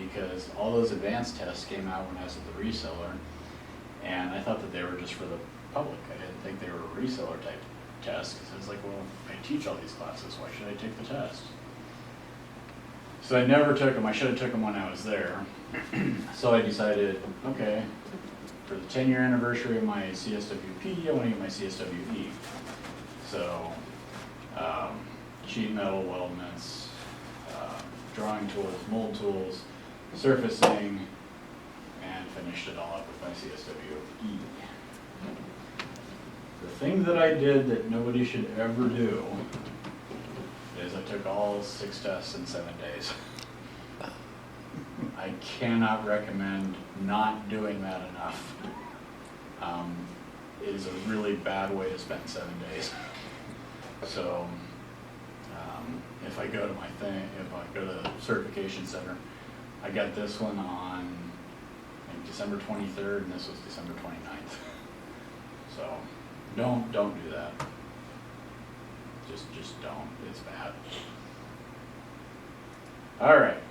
because all those advanced tests came out when I was at the reseller, and I thought that they were just for the public. I didn't think they were reseller type tests, because I was like, well, I teach all these classes, why should I take the test? So I never took them. I should have took them when I was there. So I decided, okay, for the 10-year anniversary of my CSWP, I want to get my CSWE. So sheet metal weldments, drawing tools, mold tools, surfacing, and finished it all up with my CSWE. The thing that I did that nobody should ever do is I took all 6 tests in 7 days. I cannot recommend not doing that enough. It is a really bad way to spend 7 days. So if I go to my thing, if I go to the certification center, I got this one on I think December 23rd, and this was December 29th. So don't do that. Just don't. It's bad. All right.